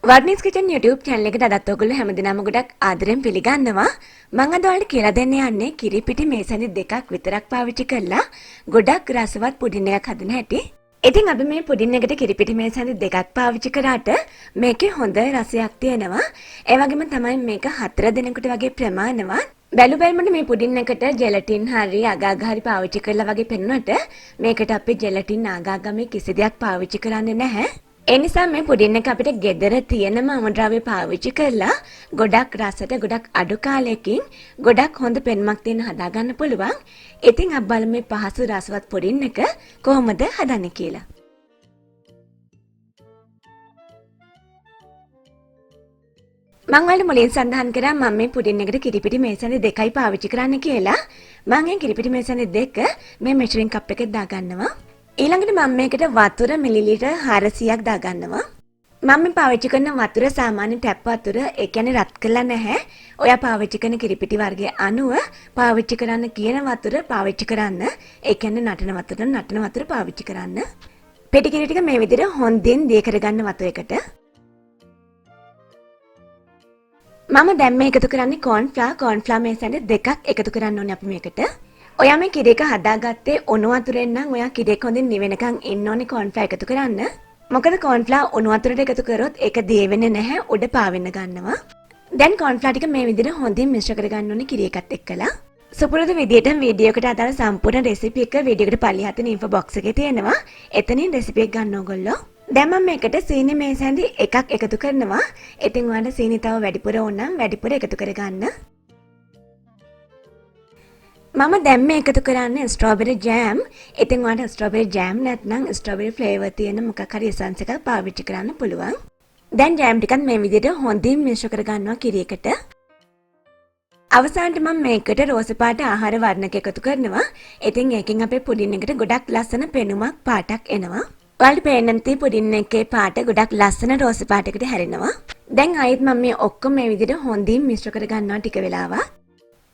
Waruni's Kitchen YouTube channel එකට අදත් ඔයගොල්ලෝ හැමදෙනාම ගොඩක් ආදරෙන් පිළිගන්නවා. මම අද ඔයාලට කියලා දෙන්න යන්නේ කිරිපිටි මේසැඳි දෙකක් විතරක් පාවිච්චි කරලා ගොඩක් රසවත් පුඩින් එකක් හදන හැටි. ඉතින් අපි මේ පුඩින් එකට කිරිපිටි මේසැඳි දෙකක් පාවිච්චි කරාට මේකේ හොඳ රසයක් තියෙනවා. ඒ වගේම තමයි මේක 4 දෙනෙකුට වගේ ප්‍රමාණවත්. බැලු බැලමට මේ පුඩින් එකට ජෙලටින් හරි අගාග හරි පාවිච්චි කරලා වගේ පෙනුනට මේකට අපි ජෙලටින් ආගාග මේ කිසි දෙයක් පාවිච්චි කරන්නේ නැහැ. ඒ නිසා මේ පුඩින් එක අපිට ගෙදර තියෙනම අමුද්‍රව්‍ය පාවිච්චි කරලා ගොඩක් රසට ගොඩක් අඩු කාලයකින් ගොඩක් හොඳ පෙනුමක් තියෙන හදාගන්න පුළුවන්. ඉතින් අපි බලමු මේ පහසු රසවත් පුඩින් එක කොහොමද හදන්නේ කියලා. මම වල මුලින් සඳහන් කරා මම මේ පුඩින් එකට කිරිපිටි මේසැඳි දෙකයි පාවිච්චි කරන්න කියලා. මම මේ කිරිපිටි මේසැඳි දෙක මේ මෙෂරින් කප් එකේ දාගන්නවා. ඊළඟට මම මේකට වතුර මිලිලීටර් 400ක් දාගන්නවා. මම මේ පාවිච්චි කරන වතුර සාමාන්‍ය ටැප් වතුර, ඒ කියන්නේ රත් කරලා නැහැ. ඔයා පාවිච්චි කරන කිරිපිටි වර්ගයේ අනුව පාවිච්චි කරන්න කියන වතුර පාවිච්චි කරන්න. ඒ කියන්නේ නටන වතුර පාවිච්චි කරන්න. පෙටි කිරි ටික මේ විදිහට හොඳින් දිය කරගන්න වතුරයකට. මම දැන් මේ එකතු කරන්නේ කෝන්ෆ්ලවර් මේසැඳි දෙකක් එකතු කරන්න ඕනේ අපි මේකට. ඔයා මේ කිරි එක හදාගත්තේ උණු වතුරෙන් නම් ඔයා කිරි එක හොඳින් නිවෙනකන් ඉන්න ඕනේ කෝන්ෆ්ලවර් එකතු කරන්න. මොකද කෝන්ෆ්ලවර් උණු වතුරට එකතු කරොත් ඒක දිය වෙන්නේ නැහැ, උඩ පාවෙන්න ගන්නවා. දැන් කෝන්ෆ්ලවර් ටික මේ විදිහට හොඳින් මිශ්‍ර කරගන්න ඕනේ කිරි එකත් එක්කලා. සුපුරුදු විදිහට වීඩියෝ එකට අදාළ සම්පූර්ණ රෙසිපි එක වීඩියෝ එකට පල්ලෙහාට තියෙන ඉන්ෆෝ බොක්ස් එකේ තියෙනවා. එතනින් රෙසිපි එක ගන්න ඕගොල්ලෝ. දැන් මම මේකට සීනි මේසැඳි එකක් එකතු කරනවා. ඉතින් ඔයාලට සීනි තව වැඩිපුර ඕන නම් වැඩිපුර එකතු කරගන්න. මම දැන් මේ එකතු කරන්නේ ස්ට්‍රෝබෙරි ජෑම්. ඉතින් ඔයාලට ස්ට්‍රෝබෙරි ජෑම් නැත්නම් ස්ට්‍රෝබෙරි ෆ්ලේවර් තියෙන මොකක් හරි එසන්ස් එකක් පාවිච්චි කරන්න පුළුවන්. දැන් ජෑම් ටිකත් මේ විදිහට හොඳින් මිශ්‍ර කරගන්නවා කිරි එකට. අවසානට මම මේකට රෝස පාට ආහාර වර්ණක එකතු කරනවා. ඉතින් ඒකෙන් අපේ පුඩින් එකට ගොඩක් ලස්සන පෙනුමක් පාටක් එනවා. ඔයාලට පේන්න නැති පුඩින් එකේ පාට ගොඩක් ලස්සන රෝස පාටයකට හැරෙනවා. දැන් ආයෙත් මම මේ ඔක්කොම මේ විදිහට හොඳින් මිශ්‍ර කරගන්නවා ටික වෙලාවක්.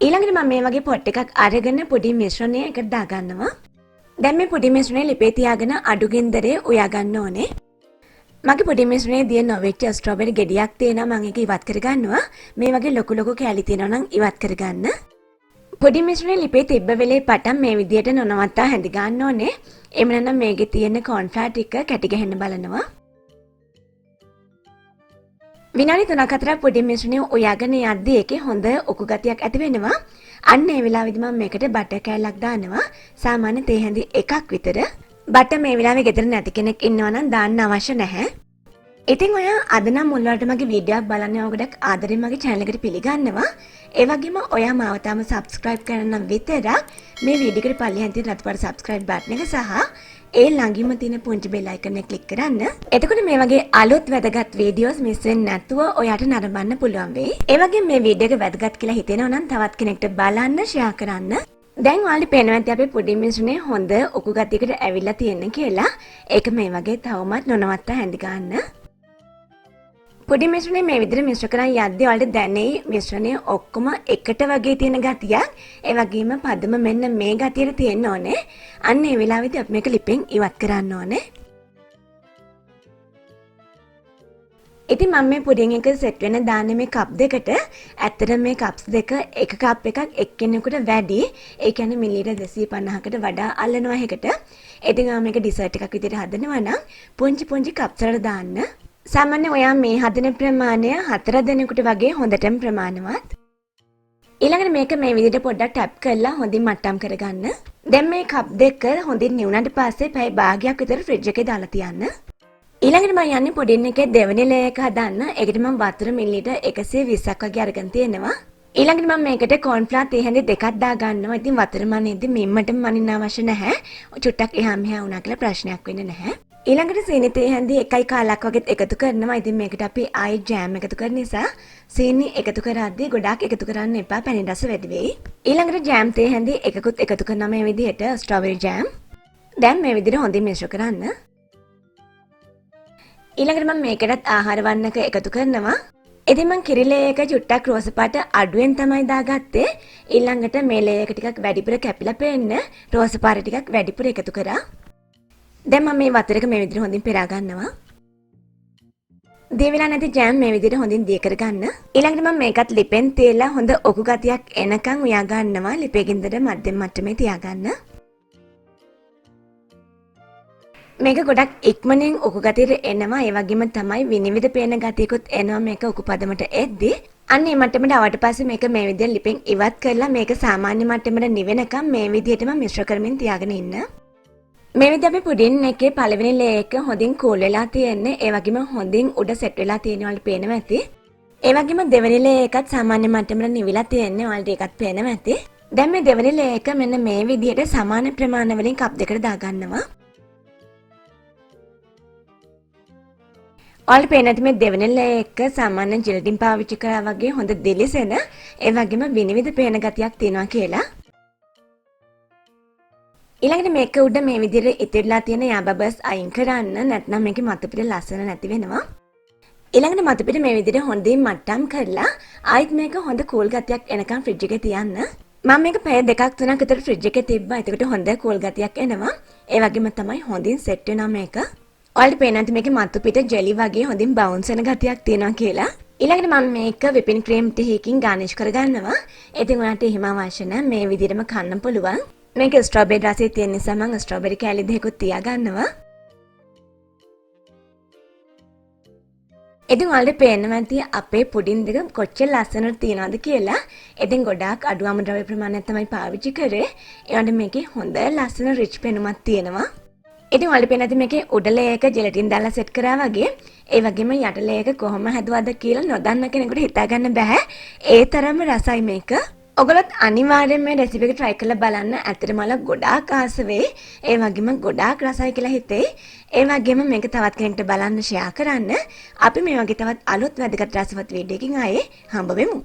ඊළඟට මම මේ වගේ පොට් එකක් අරගෙන පොඩි මිශ්‍රණය එකට දාගන්නවා. දැන් මේ පොඩි මිශ්‍රණය ලිපේ තියාගෙන අඩු ගින්දරේ උයා ගන්න ඕනේ. මගේ පොඩි මිශ්‍රණයේ දිය නොවෙච්ච ස්ට්‍රෝබෙරි ගෙඩියක් තියෙනවා මම ඒක ඉවත් කරගන්නවා. මේ වගේ ලොකු ලොකු කැලි තියෙනවා නම් ඉවත් කරගන්න. පොඩි මිශ්‍රණය ලිපේ තිබ්බ වෙලේ පටන් මේ විදියට නොනවත්තා හැඳි ගන්න ඕනේ. එහෙම නැත්නම් මේකේ තියෙන කෝන්ෆ්ලවර් ටික කැටි ගහන්න බලනවා. විනාඩි 3-4ක් පොඩි මිශ්‍රණය උයාගෙන යද්දී ඒකේ හොඳ ඔකු ගතියක් ඇති වෙනවා. අන්න ඒ වෙලාවෙදි මම මේකට බටර් කෑල්ලක් දානවා. සාමාන්‍ය තේ හැඳි එකක් විතර. බටර් මේ වෙලාවේ ගෙදර නැති කෙනෙක් ඉන්නවා නම් දාන්න අවශ්‍ය නැහැ. ඉතින් ඔයා අද නම් මුල් වලට මගේ වීඩියෝක් බලන්න ගොඩක් ආදරෙන් මගේ channel එකට පිළිගන්නවා. ඒ වගේම ඔයා මාව තාම subscribe කරන්න නම් විතරක් මේ වීඩියෝ එකට පල්ලෙහාන් තියෙන රතු පාට subscribe button එක සහ ඒ ළඟින්ම තියෙන පුංචි bell icon එක click කරන්න. එතකොට මේ වගේ අලුත් වැදගත් වීඩියෝස් මිස් වෙන්නේ නැතුව ඔයාට නරඹන්න පුළුවන් වෙයි. ඒ වගේම මේ වීඩියෝ එක වැදගත් කියලා හිතෙනවා නම් තවත් කෙනෙක්ට බලන්න share කරන්න. දැන් ඔයාලට පේනවා ඇති අපේ පුඩින් මිශ්‍රණය හොඳ ඔකු ගතියකට ඇවිල්ලා තියෙන කියලා. ඒක මේ වගේ තවමත් නොනවත්තා හැඳි ගන්න. පොඩි මිශ්‍රණය මේ විදිහට මිශ්‍ර කරන් යද්දී ඔයාලට දැනෙයි මිශ්‍රණය ඔක්කොම එකට වගේ තියෙන ගතියක්. ඒ වගේම පදම මෙන්න මේ ගතියට තියෙන්න ඕනේ. අන්න ඒ වෙලාවෙදී අපි මේක ලිපෙන් ඉවත් කරන්න ඕනේ. ඉතින් මම මේ පුඩින් එක සෙට් වෙන දාන්නේ මේ කප් දෙකට. ඇත්තට මේ කප්ස් දෙක එක කප් එකක් එක්කෙනෙකුට වැඩි. ඒ කියන්නේ මිලිලීටර් 250කට වඩා අල්ලනවා එකකට. ඉතින් මම මේක ඩිසර්ට් එකක් විදිහට හදනවා නම් පුංචි පුංචි කප්ස් වලට දාන්න. සාමාන්‍ය ඔයා මේ හදන ප්‍රමාණය 4 දෙනෙකුට වගේ හොඳටම ප්‍රමාණවත්. ඊළඟට මේක මේ විදිහට පොඩ්ඩක් ටැප් කරලා හොඳින් මට්ටම් කරගන්න. දැන් මේ කප් දෙක හොඳින් නිවුණාට පස්සේ පැය භාගයක් විතර ෆ්‍රිජ් එකේ දාලා තියන්න. ඊළඟට මම යන්නේ පුඩින් එකේ දෙවෙනි ලේයර් එක හදන්න. ඒකට මම වතුර මිලිලීටර් 120ක් වගේ අරගෙන තියෙනවා. ඊළඟට මම මේකට කෝන්ෆ්ලවර් තේ හැඳි දෙකක් දා ගන්නවා. ඉතින් වතුර මනින්දී මිම්මටම මනින්න අවශ්‍ය නැහැ. චුට්ටක් එහා මෙහා වුණා කියලා ප්‍රශ්නයක් වෙන්නේ නැහැ. ඊළඟට සීනි තේ හැඳි 1 කාලක් වගේ එකතු කරනවා. ඉතින් මේකට අපි ආයි ජෑම් එකතු කරන නිසා සීනි එකතු කරද්දී ගොඩාක් එකතු කරන්න එපා. පැණි රස වැඩි වෙයි. ඊළඟට ජෑම් තේ හැඳි එකකුත් එකතු කරනවා මේ විදිහට ස්ට්‍රෝබෙරි ජෑම්. දැන් මේ විදිහට හොඳින් මිශ්‍ර කරන්න. ඊළඟට මම මේකටත් ආහාර වර්ණක එකතු කරනවා. ඉතින් මම කිරි ලේයර් එක චුට්ටක් රෝස පාට අඩුවෙන් තමයි දාගත්තේ. ඊළඟට මේ ලේයර් එක ටිකක් වැඩිපුර කැපිලා පේන්න රෝස පාට ටිකක් වැඩිපුර එකතු කරා. දැන් මම මේ වතුර එක මේ විදිහට හොඳින් පෙරා ගන්නවා. දිය වෙලා නැති ජෑම් මේ විදිහට හොඳින් දිය කරගන්න. ඊළඟට මම මේකත් ලිපෙන් තියලා හොඳ ඔකු ගතියක් එනකන් උයා ගන්නවා. ලිපේ ගින්දර මධ්‍යම මට්ටමේ තියාගන්න. මේක ගොඩක් ඉක්මනින් ඔකු ගතියට එනවා. ඒ වගේම තමයි විනිවිද පේන ගතියකුත් එනවා මේක ඔකු පදමට එද්දී. අන්න මේ මට්ටමට ආවට පස්සේ මේක මේ විදිහට ලිපෙන් ඉවත් කරලා මේක සාමාන්‍ය මට්ටමට නිවෙනකම් මේ විදිහටම මිශ්‍ර කරමින් තියාගෙන ඉන්න. මේ විදිහට අපි පුඩින් එකේ පළවෙනි ලේ එක හොඳින් කූල් වෙලා තියෙන්නේ. ඒ වගේම හොඳින් උඩ සෙට් වෙලා තියෙනවා වලට පේනවා ඇති. ඒ වගේම දෙවෙනි ලේ එකත් සාමාන්‍ය මට්ටමට නිවිලා තියෙන්නේ. වලට ඒකත් පේනවා ඇති. දැන් මේ දෙවෙනි ලේ එක මෙන්න මේ විදිහට සමාන ප්‍රමාණ වලින් කප් දෙකට දාගන්නවා. ඔයාලට පේන ඇති මේ දෙවෙනි ලේ එක සාමාන්‍ය ජෙලටින් පාවිච්චි කරා වගේ හොඳ දිලිසෙන ඒ වගේම විනිවිද පේන ගතියක් තියෙනවා කියලා. ඊළඟට මේක උඩ මේ විදිහට ඉතිරිලා තියෙන යා බබල්ස් අයින් කරන්න නැත්නම් මේකේ මතු පිට ලස්සන නැති වෙනවා. ඊළඟට මතු පිට මේ විදිහට හොඳින් මට්ටම් කරලා ආයෙත් මේක හොඳ කූල් ගතියක් එනකන් ෆ්‍රිජ් එකේ තියන්න. මම මේක පැය දෙකක් තුනක් විතර ෆ්‍රිජ් එකේ තිබ්බා. එතකොට හොඳ කූල් ගතියක් එනවා. ඒ වගේම තමයි හොඳින් සෙට් වෙනවා මේක. ඔයාලට පේන ඇති මේකේ මතු පිට ජෙලි වගේ හොඳින් බවුන්ස් වෙන ගතියක් තියෙනවා කියලා. ඊළඟට මම මේක විපින් ක්‍රීම් ටිකකින් ගානිෂ් කරගන්නවා. ඉතින් ඔයාලට එහෙම අවශ්‍ය නැහැ. මේ විදිහටම කන්න පුළුවන්. මේක ස්ට්‍රොබෙරි රසය තියෙන නිසා මම ස්ට්‍රොබෙරි කෑලි දෙකකුත් තියා ගන්නවා. ඉතින් ඔයාලට පේනවා ඇති අපේ පුඩින් දෙක කොච්චර ලස්සනට තියනවද කියලා. ඉතින් ගොඩාක් අඩු අමුද්‍රව්‍ය ප්‍රමාණයක් තමයි පාවිච්චි කරේ. ඒ වගේ මේකේ හොඳ ලස්සන රිච් පෙනුමක් තියෙනවා. ඉතින් ඔයාලට පේන ඇති මේකේ උඩ ලේ එක ජෙලටින් දාලා සෙට් කරා වගේ. ඒ වගේම යට ලේ එක කොහොම හැදුවද කියලා නොදන්න කෙනෙකුට හිතා ගන්න බෑ. ඒ තරම්ම රසයි මේක. ඔගොල්ලොත් අනිවාර්යෙන් මේ රෙසිපි එක try කරලා බලන්න. ඇත්තටම ගොඩාක් ආස වෙයි. ඒ වගේම ගොඩාක් රසයි කියලා හිතෙයි. ඒ වගේම මේක තවත් කෙනෙක්ට බලන්න share කරන්න. අපි මේ වගේ තවත් අලුත් වැදගත් රසවත් වීඩියෝ එකකින් ආයේ හම්බ වෙමු.